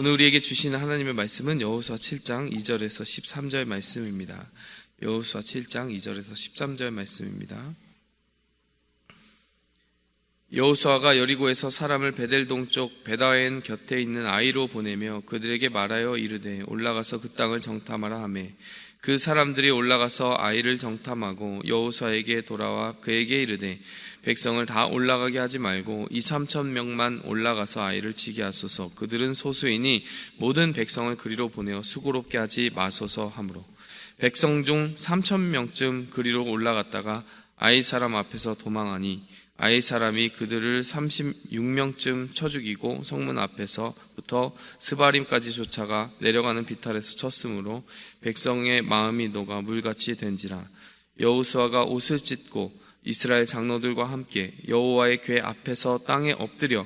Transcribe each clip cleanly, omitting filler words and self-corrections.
오늘 우리에게 주시는 하나님의 말씀은 여호수아 7장 2절에서 13절 말씀입니다. 여호수아 7장 2절에서 13절 말씀입니다. 여호수아가 여리고에서 사람을 베델 동쪽 베다웬 곁에 있는 아이로 보내며 그들에게 말하여 이르되 올라가서 그 땅을 정탐하라 하매 그 사람들이 올라가서 아이를 정탐하고 여호수아에게 돌아와 그에게 이르되 백성을 다 올라가게 하지 말고 2-3천 명만 올라가서 아이를 치게 하소서. 그들은 소수이니 모든 백성을 그리로 보내어 수고롭게 하지 마소서 하므로 백성 중 3천 명쯤 그리로 올라갔다가 아이 사람 앞에서 도망하니 아이 사람이 그들을 36명쯤 쳐 죽이고 성문 앞에서부터 스바림까지 쫓아가 내려가는 비탈에서 쳤으므로 백성의 마음이 녹아 물같이 된지라. 여호수아가 옷을 찢고 이스라엘 장로들과 함께 여호와의 궤 앞에서 땅에 엎드려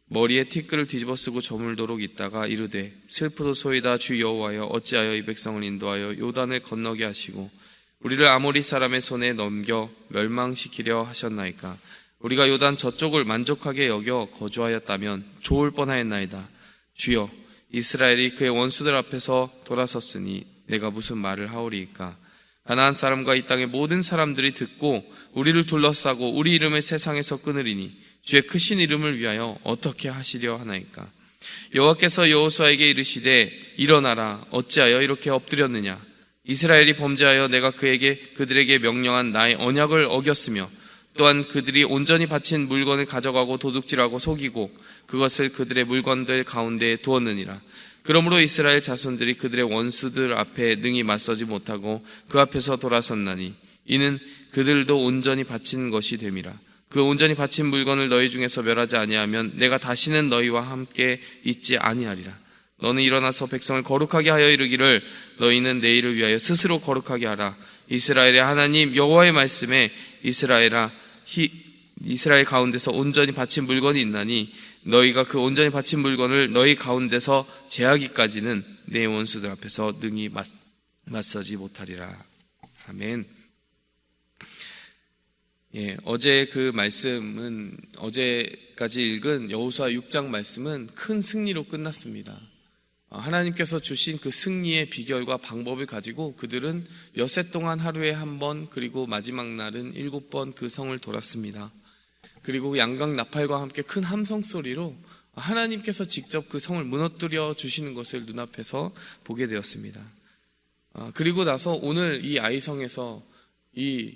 머리에 티끌을 뒤집어쓰고 저물도록 있다가 이르되 슬프도소이다 주 여호와여 어찌하여 이 백성을 인도하여 요단을 건너게 하시고 우리를 아모리 사람의 손에 넘겨 멸망시키려 하셨나이까. 우리가 요단 저쪽을 만족하게 여겨 거주하였다면 좋을 뻔하였나이다. 주여 이스라엘이 그의 원수들 앞에서 돌아섰으니 내가 무슨 말을 하오리이까. 가나안 사람과 이 땅의 모든 사람들이 듣고 우리를 둘러싸고 우리 이름을 세상에서 끊으리니 주의 크신 이름을 위하여 어떻게 하시려 하나이까. 여호와께서 여호수아에게 이르시되 일어나라 어찌하여 이렇게 엎드렸느냐. 이스라엘이 범죄하여 내가 그들에게 명령한 나의 언약을 어겼으며 또한 그들이 온전히 바친 물건을 가져가고 도둑질하고 속이고 그것을 그들의 물건들 가운데에 두었느니라. 그러므로 이스라엘 자손들이 그들의 원수들 앞에 능히 맞서지 못하고 그 앞에서 돌아섰나니 이는 그들도 온전히 바친 것이 됨이라. 그 온전히 바친 물건을 너희 중에서 멸하지 아니하면 내가 다시는 너희와 함께 있지 아니하리라. 너는 일어나서 백성을 거룩하게 하여 이르기를 너희는 내일을 위하여 스스로 거룩하게 하라. 이스라엘의 하나님 여호와의 말씀에 이스라엘 가운데서 온전히 바친 물건이 있나니 너희가 그 온전히 바친 물건을 너희 가운데서 제하기까지는 내 원수들 앞에서 능히 맞서지 못하리라. 아멘. 어제 그 말씀은 어제까지 읽은 여호수아 6장 말씀은 큰 승리로 끝났습니다. 하나님께서 주신 그 승리의 비결과 방법을 가지고 그들은 엿새 동안 하루에 한 번 그리고 마지막 날은 7번 그 성을 돌았습니다. 그리고 양각 나팔과 함께 큰 함성 소리로 하나님께서 직접 그 성을 무너뜨려 주시는 것을 눈앞에서 보게 되었습니다. 그리고 나서 오늘 이 아이성에서 이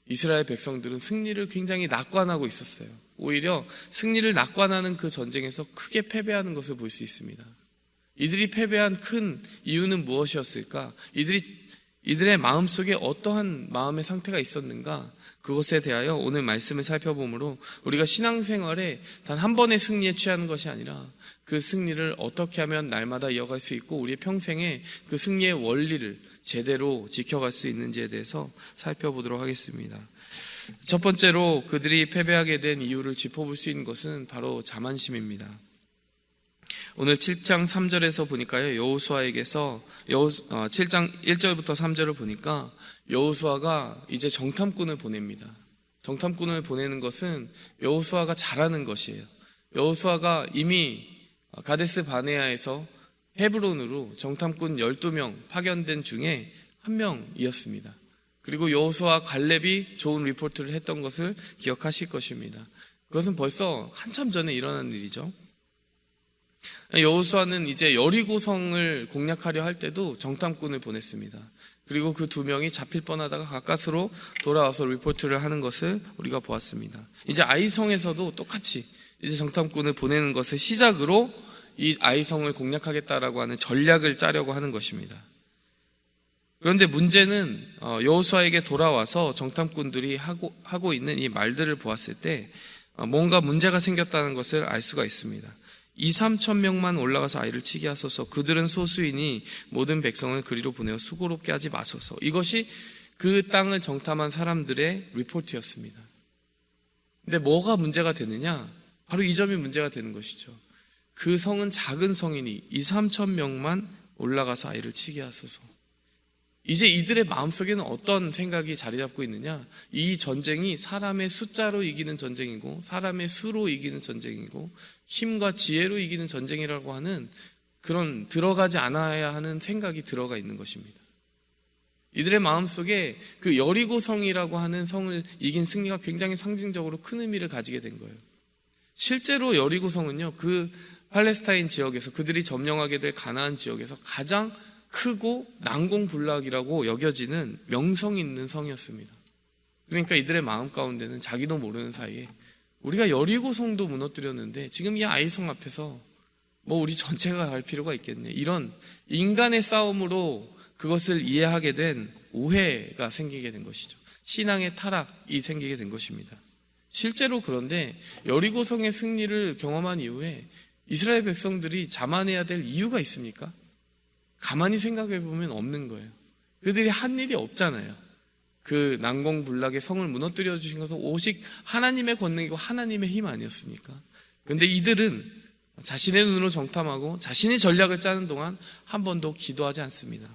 이스라엘 백성들은 승리를 굉장히 낙관하고 있었어요. 오히려 승리를 낙관하는 그 전쟁에서 크게 패배하는 것을 볼 수 있습니다. 이들이 패배한 큰 이유는 무엇이었을까? 이들의 마음속에 어떠한 마음의 상태가 있었는가? 그것에 대하여 오늘 말씀을 살펴보므로 우리가 신앙생활에 단 한 번의 승리에 취하는 것이 아니라 그 승리를 어떻게 하면 날마다 이어갈 수 있고 우리의 평생에 그 승리의 원리를 제대로 지켜갈 수 있는지에 대해서 살펴보도록 하겠습니다. 첫 번째로 그들이 패배하게 된 이유를 짚어볼 수 있는 것은 바로 자만심입니다. 오늘 7장 3절에서 보니까요, 여호수아에게서 7장 1절부터 3절을 보니까 여호수아가 이제 정탐꾼을 보냅니다. 정탐꾼을 보내는 것은 여호수아가 잘하는 것이에요. 여호수아가 이미 가데스 바네아에서 헤브론으로 정탐꾼 12명 파견된 중에 한 명이었습니다. 그리고 여호수아 갈렙이 좋은 리포트를 했던 것을 기억하실 것입니다. 그것은 벌써 한참 전에 일어난 일이죠. 여호수아는 이제 여리고성을 공략하려 할 때도 정탐꾼을 보냈습니다. 그리고 그 2명이 잡힐 뻔하다가 가까스로 돌아와서 리포트를 하는 것을 우리가 보았습니다. 이제 아이성에서도 똑같이 이제 정탐꾼을 보내는 것을 시작으로 이 아이성을 공략하겠다라고 하는 전략을 짜려고 하는 것입니다. 그런데 문제는 여호수아에게 돌아와서 정탐꾼들이 하고 있는 이 말들을 보았을 때 뭔가 문제가 생겼다는 것을 알 수가 있습니다. 2-3천 명만 올라가서 아이를 치게 하소서. 그들은 소수이니 모든 백성을 그리로 보내어 수고롭게 하지 마소서. 이것이 그 땅을 정탐한 사람들의 리포트였습니다. 근데 뭐가 문제가 되느냐? 바로 이 점이 문제가 되는 것이죠. 그 성은 작은 성이니 2-3천 명만 올라가서 아이를 치게 하소서. 이제 이들의 마음속에는 어떤 생각이 자리 잡고 있느냐? 이 전쟁이 사람의 숫자로 이기는 전쟁이고 사람의 수로 이기는 전쟁이고 힘과 지혜로 이기는 전쟁이라고 하는 그런 들어가지 않아야 하는 생각이 들어가 있는 것입니다. 이들의 마음속에 그 여리고성이라고 하는 성을 이긴 승리가 굉장히 상징적으로 큰 의미를 가지게 된 거예요. 실제로 여리고성은요, 그 팔레스타인 지역에서 그들이 점령하게 될 가나안 지역에서 가장 크고 난공불락이라고 여겨지는 명성 있는 성이었습니다. 그러니까 이들의 마음 가운데는 자기도 모르는 사이에 우리가 여리고성도 무너뜨렸는데 지금 이 아이성 앞에서 뭐 우리 전체가 갈 필요가 있겠네, 이런 인간의 싸움으로 그것을 이해하게 된 오해가 생기게 된 것이죠. 신앙의 타락이 생기게 된 것입니다. 실제로 그런데 여리고성의 승리를 경험한 이후에 이스라엘 백성들이 자만해야 될 이유가 있습니까? 가만히 생각해 보면 없는 거예요. 그들이 한 일이 없잖아요. 그 난공불락의 성을 무너뜨려 주신 것은 오직 하나님의 권능이고 하나님의 힘 아니었습니까? 그런데 이들은 자신의 눈으로 정탐하고 자신의 전략을 짜는 동안 한 번도 기도하지 않습니다.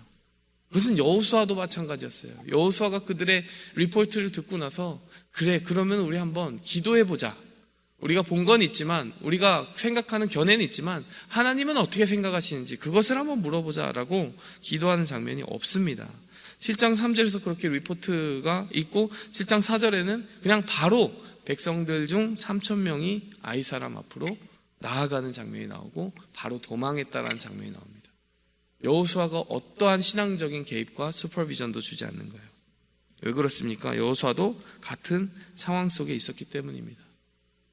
그것은 여호수아도 마찬가지였어요. 여호수아가 그들의 리포트를 듣고 나서 그래, 그러면 우리 한번 기도해보자. 우리가 본 건 있지만, 우리가 생각하는 견해는 있지만 하나님은 어떻게 생각하시는지 그것을 한번 물어보자라고 기도하는 장면이 없습니다. 7장 3절에서 그렇게 리포트가 있고 7장 4절에는 그냥 바로 백성들 중 3,000명이 아이 사람 앞으로 나아가는 장면이 나오고 바로 도망했다라는 장면이 나옵니다. 여호수아가 어떠한 신앙적인 개입과 슈퍼비전도 주지 않는 거예요. 왜 그렇습니까? 여호수아도 같은 상황 속에 있었기 때문입니다.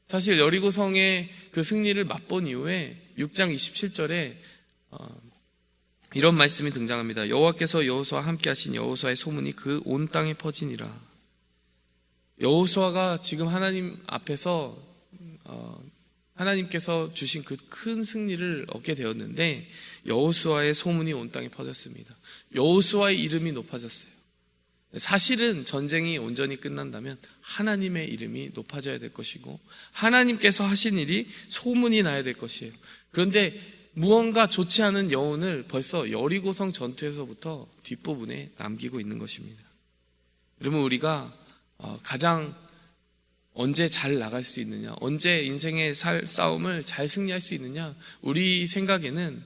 사실 여리고성의 그 승리를 맛본 이후에 6장 27절에 이런 말씀이 등장합니다. 여호와께서 여호수아와 함께 하신 여호수아의 소문이 그 온 땅에 퍼지니라. 여호수아가 지금 하나님 앞에서 하나님께서 주신 그 큰 승리를 얻게 되었는데 여호수아의 소문이 온 땅에 퍼졌습니다. 여호수아의 이름이 높아졌어요. 사실은 전쟁이 온전히 끝난다면 하나님의 이름이 높아져야 될 것이고 하나님께서 하신 일이 소문이 나야 될 것이에요. 그런데 무언가 좋지 않은 여운을 벌써 여리고성 전투에서부터 뒷부분에 남기고 있는 것입니다. 여러분, 우리가 가장 언제 잘 나갈 수 있느냐, 언제 인생의 싸움을 잘 승리할 수 있느냐, 우리 생각에는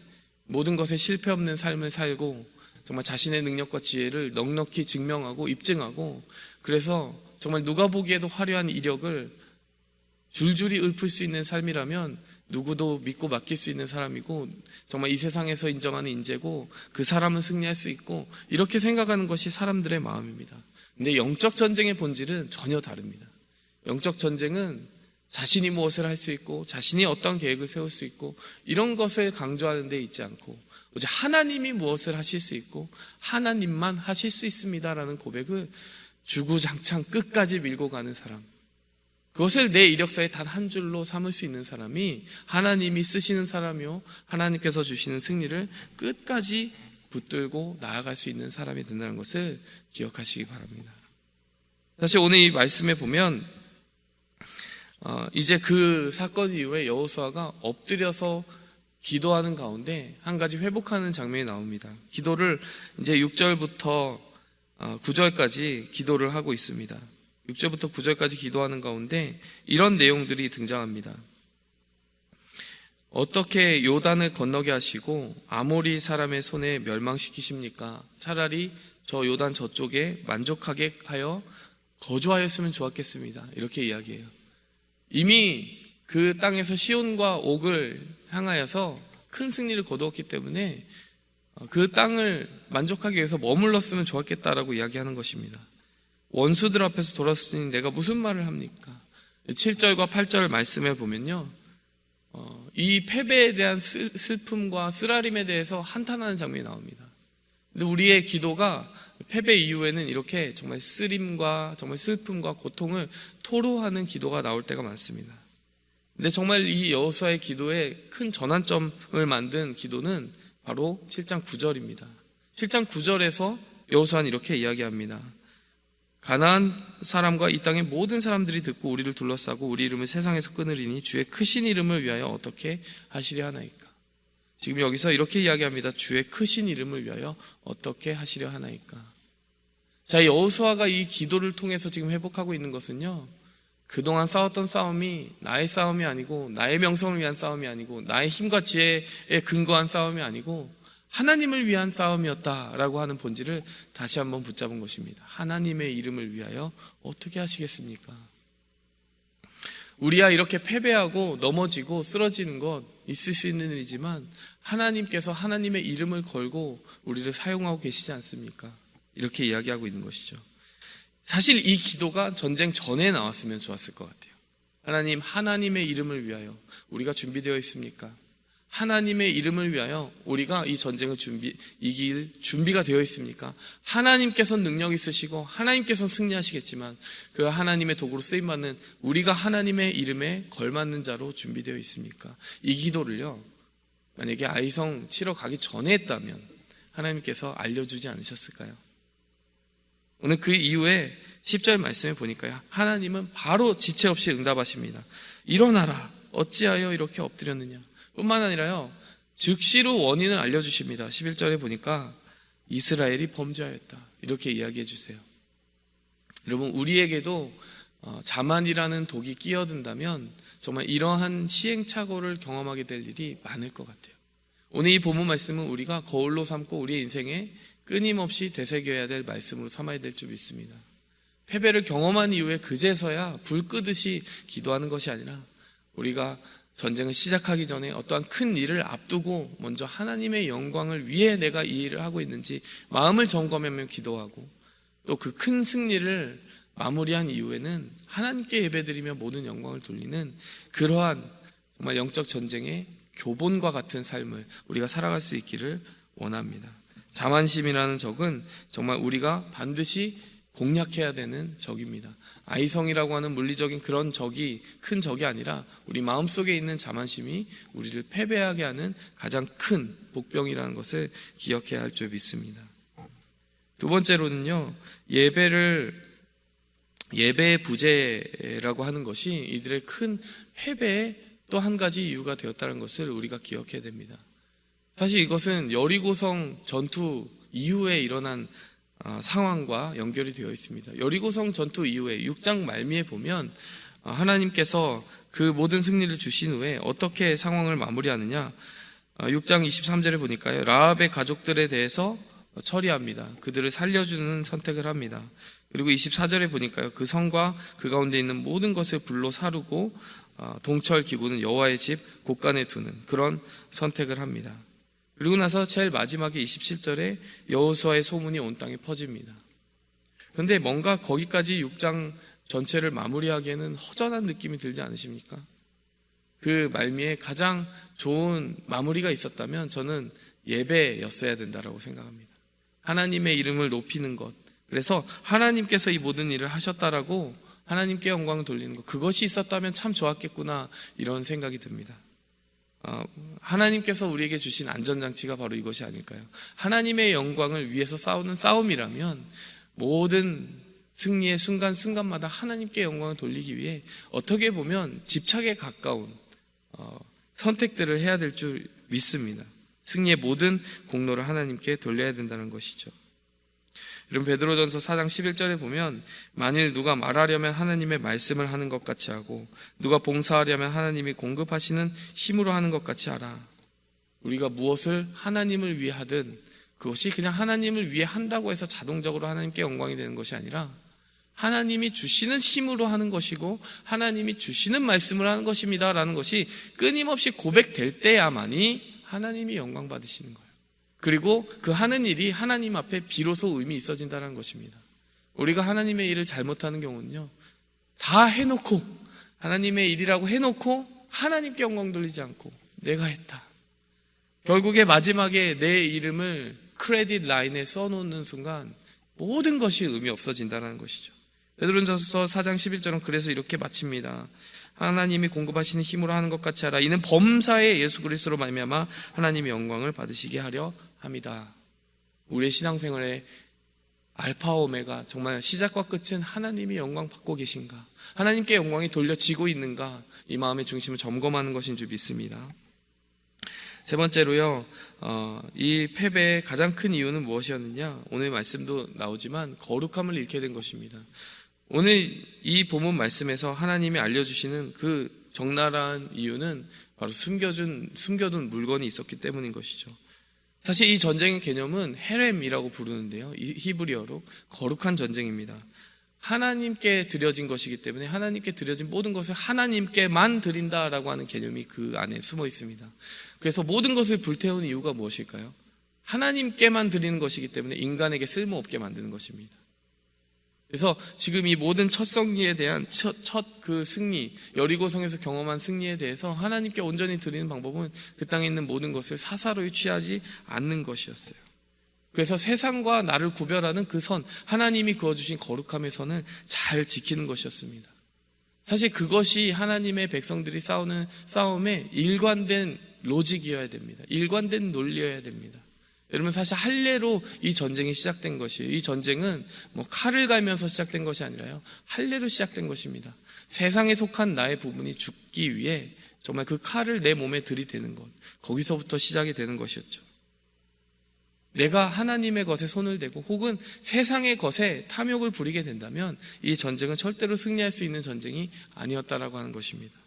모든 것에 실패 없는 삶을 살고 정말 자신의 능력과 지혜를 넉넉히 증명하고 입증하고, 그래서 정말 누가 보기에도 화려한 이력을 줄줄이 읊을 수 있는 삶이라면 누구도 믿고 맡길 수 있는 사람이고 정말 이 세상에서 인정하는 인재고 그 사람은 승리할 수 있고, 이렇게 생각하는 것이 사람들의 마음입니다. 근데 영적 전쟁의 본질은 전혀 다릅니다. 영적 전쟁은 자신이 무엇을 할 수 있고 자신이 어떤 계획을 세울 수 있고 이런 것을 강조하는 데 있지 않고 오직 하나님이 무엇을 하실 수 있고 하나님만 하실 수 있습니다라는 고백을 주구장창 끝까지 밀고 가는 사람, 그것을 내 이력서에 단 한 줄로 삼을 수 있는 사람이 하나님이 쓰시는 사람이요 하나님께서 주시는 승리를 끝까지 붙들고 나아갈 수 있는 사람이 된다는 것을 기억하시기 바랍니다. 사실 오늘 이 말씀에 보면 이제 그 사건 이후에 여호수아가 엎드려서 기도하는 가운데 한 가지 회복하는 장면이 나옵니다. 기도를 이제 6절부터 9절까지 기도를 하고 있습니다. 6절부터 9절까지 기도하는 가운데 이런 내용들이 등장합니다. 어떻게 요단을 건너게 하시고 아모리 사람의 손에 멸망시키십니까? 차라리 저 요단 저쪽에 만족하게 하여 거주하였으면 좋았겠습니다. 이렇게 이야기해요. 이미 그 땅에서 시온과 옥을 향하여서 큰 승리를 거두었기 때문에 그 땅을 만족하기 위해서 머물렀으면 좋았겠다라고 이야기하는 것입니다. 원수들 앞에서 돌았으니 내가 무슨 말을 합니까? 7절과 8절 말씀에 보면요, 이 패배에 대한 슬픔과 쓰라림에 대해서 한탄하는 장면이 나옵니다. 근데 우리의 기도가 패배 이후에는 이렇게 정말 쓰림과 정말 슬픔과 고통을 토로하는 기도가 나올 때가 많습니다. 근데 정말 이 여호수아의 기도에 큰 전환점을 만든 기도는 바로 7장 9절입니다. 7장 9절에서 여호수아는 이렇게 이야기합니다. 가나안 사람과 이 땅의 모든 사람들이 듣고 우리를 둘러싸고 우리 이름을 세상에서 끊으리니 주의 크신 이름을 위하여 어떻게 하시려 하나이까. 지금 여기서 이렇게 이야기합니다. 주의 크신 이름을 위하여 어떻게 하시려 하나이까. 자, 여호수아가 이 기도를 통해서 지금 회복하고 있는 것은요, 그동안 싸웠던 싸움이 나의 싸움이 아니고 나의 명성을 위한 싸움이 아니고 나의 힘과 지혜에 근거한 싸움이 아니고 하나님을 위한 싸움이었다라고 하는 본질을 다시 한번 붙잡은 것입니다. 하나님의 이름을 위하여 어떻게 하시겠습니까? 우리야 이렇게 패배하고 넘어지고 쓰러지는 것 있을 수 있는 일이지만 하나님께서 하나님의 이름을 걸고 우리를 사용하고 계시지 않습니까? 이렇게 이야기하고 있는 것이죠. 사실 이 기도가 전쟁 전에 나왔으면 좋았을 것 같아요. 하나님, 하나님의 이름을 위하여 우리가 준비되어 있습니까? 하나님의 이름을 위하여 우리가 이 전쟁을 이길 준비가 되어 있습니까? 하나님께서는 능력 있으시고 하나님께서는 승리하시겠지만 그 하나님의 도구로 쓰임받는 우리가 하나님의 이름에 걸맞는 자로 준비되어 있습니까? 이 기도를요, 만약에 아이성 치러 가기 전에 했다면 하나님께서 알려주지 않으셨을까요? 오늘 그 이후에 10절 말씀에 보니까요, 하나님은 바로 지체 없이 응답하십니다. 일어나라, 어찌하여 이렇게 엎드렸느냐. 뿐만 아니라요, 즉시로 원인을 알려주십니다. 11절에 보니까 이스라엘이 범죄하였다, 이렇게 이야기해 주세요. 여러분, 우리에게도 자만이라는 독이 끼어든다면 정말 이러한 시행착오를 경험하게 될 일이 많을 것 같아요. 오늘 이 본문 말씀은 우리가 거울로 삼고 우리의 인생에 끊임없이 되새겨야 될 말씀으로 삼아야 될 줄 믿습니다. 패배를 경험한 이후에 그제서야 불 끄듯이 기도하는 것이 아니라 우리가 전쟁을 시작하기 전에 어떠한 큰 일을 앞두고 먼저 하나님의 영광을 위해 내가 이 일을 하고 있는지 마음을 점검하며 기도하고 또 그 큰 승리를 마무리한 이후에는 하나님께 예배드리며 모든 영광을 돌리는 그러한 정말 영적 전쟁의 교본과 같은 삶을 우리가 살아갈 수 있기를 원합니다. 자만심이라는 적은 정말 우리가 반드시 공략해야 되는 적입니다. 아이성이라고 하는 물리적인 그런 적이 큰 적이 아니라 우리 마음속에 있는 자만심이 우리를 패배하게 하는 가장 큰 복병이라는 것을 기억해야 할 줄 믿습니다. 두 번째로는요, 예배의 부재라고 하는 것이 이들의 큰 패배의 또 한 가지 이유가 되었다는 것을 우리가 기억해야 됩니다. 사실 이것은 여리고성 전투 이후에 일어난 상황과 연결이 되어 있습니다. 여리고성 전투 이후에 6장 말미에 보면 하나님께서 그 모든 승리를 주신 후에 어떻게 상황을 마무리하느냐, 6장 23절에 보니까요, 라합의 가족들에 대해서 처리합니다. 그들을 살려주는 선택을 합니다. 그리고 24절에 보니까요, 그 성과 그 가운데 있는 모든 것을 불로 사르고 동철 기구는 여호와의 집 곳간에 두는 그런 선택을 합니다. 그리고 나서 제일 마지막에 27절에 여호수아의 소문이 온 땅에 퍼집니다. 그런데 뭔가 거기까지 6장 전체를 마무리하기에는 허전한 느낌이 들지 않으십니까? 그 말미에 가장 좋은 마무리가 있었다면 저는 예배였어야 된다고 생각합니다. 하나님의 이름을 높이는 것, 그래서 하나님께서 이 모든 일을 하셨다라고 하나님께 영광을 돌리는 것, 그것이 있었다면 참 좋았겠구나, 이런 생각이 듭니다. 하나님께서 우리에게 주신 안전장치가 바로 이것이 아닐까요? 하나님의 영광을 위해서 싸우는 싸움이라면 모든 승리의 순간순간마다 하나님께 영광을 돌리기 위해 어떻게 보면 집착에 가까운 선택들을 해야 될 줄 믿습니다. 승리의 모든 공로를 하나님께 돌려야 된다는 것이죠. 여러분, 베드로전서 4장 11절에 보면 만일 누가 말하려면 하나님의 말씀을 하는 것 같이 하고 누가 봉사하려면 하나님이 공급하시는 힘으로 하는 것 같이 하라. 우리가 무엇을 하나님을 위해 하든 그것이 그냥 하나님을 위해 한다고 해서 자동적으로 하나님께 영광이 되는 것이 아니라 하나님이 주시는 힘으로 하는 것이고 하나님이 주시는 말씀을 하는 것입니다 라는 것이 끊임없이 고백될 때야만이 하나님이 영광 받으시는 거예요. 그리고 그 하는 일이 하나님 앞에 비로소 의미 있어진다는 것입니다. 우리가 하나님의 일을 잘못하는 경우는요, 다 해놓고 하나님의 일이라고 해놓고 하나님께 영광 돌리지 않고 내가 했다, 결국에 마지막에 내 이름을 크레딧 라인에 써놓는 순간 모든 것이 의미 없어진다는 것이죠. 베드로전서 4장 11절은 그래서 이렇게 마칩니다. 하나님이 공급하시는 힘으로 하는 것 같이 하라. 이는 범사에 예수 그리스도로 말미암아 하나님의 영광을 받으시게 하려 합니다. 우리의 신앙생활의 알파 오메가, 정말 시작과 끝은 하나님이 영광 받고 계신가, 하나님께 영광이 돌려지고 있는가, 이 마음의 중심을 점검하는 것인 줄 믿습니다. 세 번째로요, 이 패배의 가장 큰 이유는 무엇이었느냐? 오늘 말씀도 나오지만 거룩함을 잃게 된 것입니다. 오늘 이 본문 말씀에서 하나님이 알려주시는 그 적나라한 이유는 바로 숨겨둔 물건이 있었기 때문인 것이죠. 사실 이 전쟁의 개념은 헤렘이라고 부르는데요, 히브리어로 거룩한 전쟁입니다. 하나님께 드려진 것이기 때문에 하나님께 드려진 모든 것을 하나님께만 드린다라고 하는 개념이 그 안에 숨어 있습니다. 그래서 모든 것을 불태우는 이유가 무엇일까요? 하나님께만 드리는 것이기 때문에 인간에게 쓸모없게 만드는 것입니다. 그래서 지금 이 모든 첫 승리에 대한 첫 그 승리, 여리고성에서 경험한 승리에 대해서 하나님께 온전히 드리는 방법은 그 땅에 있는 모든 것을 사사로이 취하지 않는 것이었어요. 그래서 세상과 나를 구별하는 그 선, 하나님이 그어주신 거룩함의 선을 잘 지키는 것이었습니다. 사실 그것이 하나님의 백성들이 싸우는 싸움의 일관된 로직이어야 됩니다. 일관된 논리여야 됩니다. 여러분, 사실 할례로 이 전쟁이 시작된 것이에요. 이 전쟁은 칼을 갈면서 시작된 것이 아니라요, 할례로 시작된 것입니다. 세상에 속한 나의 부분이 죽기 위해 정말 그 칼을 내 몸에 들이대는 것, 거기서부터 시작이 되는 것이었죠. 내가 하나님의 것에 손을 대고 혹은 세상의 것에 탐욕을 부리게 된다면 이 전쟁은 절대로 승리할 수 있는 전쟁이 아니었다라고 하는 것입니다.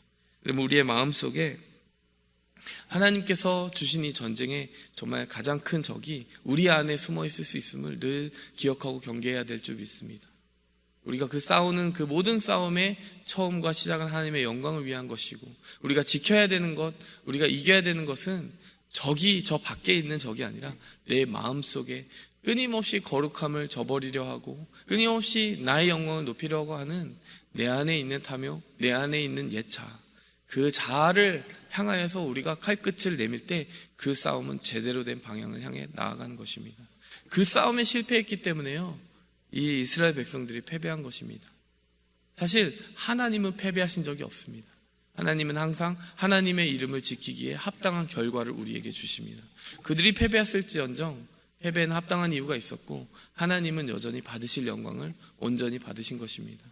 그러면 우리의 마음속에 하나님께서 주신 이 전쟁의 정말 가장 큰 적이 우리 안에 숨어 있을 수 있음을 늘 기억하고 경계해야 될 줄 믿습니다. 우리가 그 싸우는 그 모든 싸움의 처음과 시작은 하나님의 영광을 위한 것이고, 우리가 지켜야 되는 것, 우리가 이겨야 되는 것은 적이 저 밖에 있는 적이 아니라 내 마음속에 끊임없이 거룩함을 저버리려 하고 끊임없이 나의 영광을 높이려고 하는 내 안에 있는 탐욕, 내 안에 있는 옛자, 그 자아를 향하여서 우리가 칼끝을 내밀 때 그 싸움은 제대로 된 방향을 향해 나아가는 것입니다. 그 싸움에 실패했기 때문에요, 이 이스라엘 백성들이 패배한 것입니다. 사실 하나님은 패배하신 적이 없습니다. 하나님은 항상 하나님의 이름을 지키기에 합당한 결과를 우리에게 주십니다. 그들이 패배했을지언정 패배는 합당한 이유가 있었고, 하나님은 여전히 받으실 영광을 온전히 받으신 것입니다.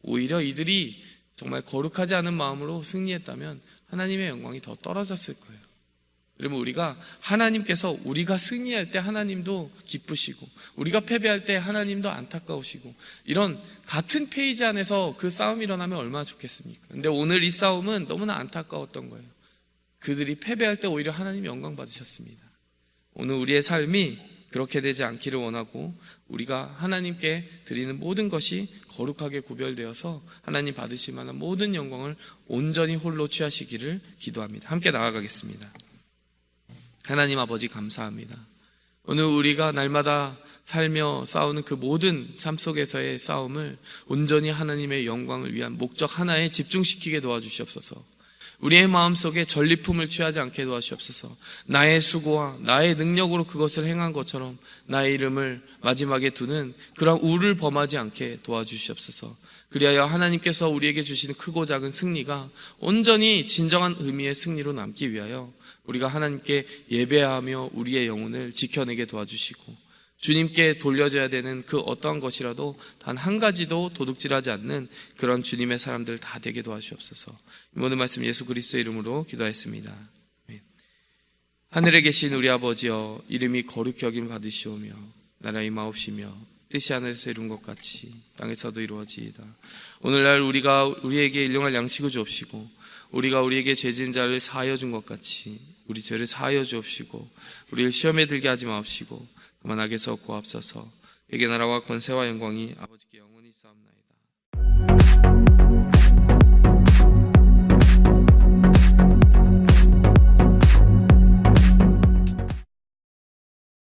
오히려 이들이 정말 거룩하지 않은 마음으로 승리했다면 하나님의 영광이 더 떨어졌을 거예요. 여러분, 우리가 하나님께서 우리가 승리할 때 하나님도 기쁘시고 우리가 패배할 때 하나님도 안타까우시고, 이런 같은 페이지 안에서 그 싸움이 일어나면 얼마나 좋겠습니까? 근데 오늘 이 싸움은 너무나 안타까웠던 거예요. 그들이 패배할 때 오히려 하나님이 영광 받으셨습니다. 오늘 우리의 삶이 그렇게 되지 않기를 원하고, 우리가 하나님께 드리는 모든 것이 거룩하게 구별되어서 하나님 받으실 만한 모든 영광을 온전히 홀로 취하시기를 기도합니다. 함께 나아가겠습니다. 하나님 아버지, 감사합니다. 오늘 우리가 날마다 살며 싸우는 그 모든 삶 속에서의 싸움을 온전히 하나님의 영광을 위한 목적 하나에 집중시키게 도와주시옵소서. 우리의 마음속에 전리품을 취하지 않게 도와주시옵소서. 나의 수고와 나의 능력으로 그것을 행한 것처럼 나의 이름을 마지막에 두는 그런 우를 범하지 않게 도와주시옵소서. 그리하여 하나님께서 우리에게 주시는 크고 작은 승리가 온전히 진정한 의미의 승리로 남기 위하여 우리가 하나님께 예배하며 우리의 영혼을 지켜내게 도와주시고, 주님께 돌려져야 되는 그 어떠한 것이라도 단 한 가지도 도둑질하지 않는 그런 주님의 사람들 다 되게 도와주시옵소서. 이 모든 말씀 예수 그리스도의 이름으로 기도하였습니다. 하늘에 계신 우리 아버지여, 이름이 거룩히 여김 받으시오며 나라 임하옵시며 뜻이 하늘에서 이룬 것 같이 땅에서도 이루어지이다. 오늘날 우리에게 일용할 양식을 주옵시고, 우리가 우리에게 죄진 자를 사하여 준 것 같이 우리 죄를 사하여 주옵시고, 우리를 시험에 들게 하지 마옵시고 다만 악에서 구하옵소서. 그에게 나라와 권세와 영광이 아버지께 영원히 있사옵나이다.